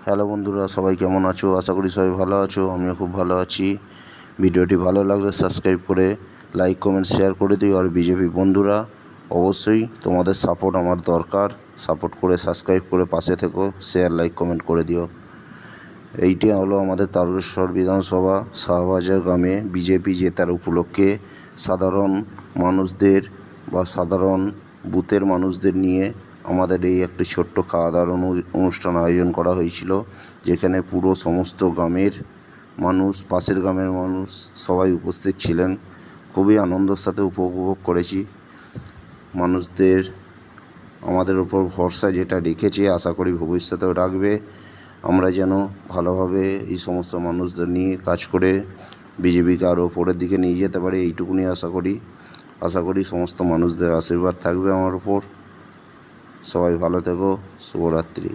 Hello বন্ধুরা, সবাই কেমন আছো? আশা করি সবাই ভালো আছো। আমিও খুব ভালো আছি। ভিডিওটি ভালো লাগলে সাবস্ক্রাইব করে লাইক কমেন্ট শেয়ার করে দিও। আর বিজেপি বন্ধুরা, অবশ্যই তোমাদের সাপোর্ট আমার দরকার। সাপোর্ট করে সাবস্ক্রাইব করে পাশে থেকো, শেয়ার লাইক কমেন্ট করে দিও। এইটি হলো আমাদের তারকেশ্বর বিধানসভা শাহবাজার গ্রামে বিজেপি জেতার উপলক্ষে সাধারণ মানুষদের বা সাধারণ বুথের মানুষদের নিয়ে আমাদের এই একটি ছোট্ট খাওয়া দাওয়ার অনুষ্ঠান আয়োজন করা হয়েছিল, যেখানে পুরো সমস্ত গ্রামের মানুষ, পাশের গ্রামের মানুষ সবাই উপস্থিত ছিলেন। খুবই আনন্দের সাথে উপভোগ করেছি। মানুষদের আমাদের ওপর ভরসা যেটা রেখেছে, আশা করি ভবিষ্যতেও রাখবে। আমরা যেন ভালোভাবে এই সমস্ত মানুষদের নিয়ে কাজ করে বিজেপিকে আরও ওপরের দিকে নিয়ে যেতে পারি, এইটুকুনি আশা করি সমস্ত মানুষদের আশীর্বাদ থাকবে আমার ওপর। সবাই ভালো থেকো। শুভরাত্রি।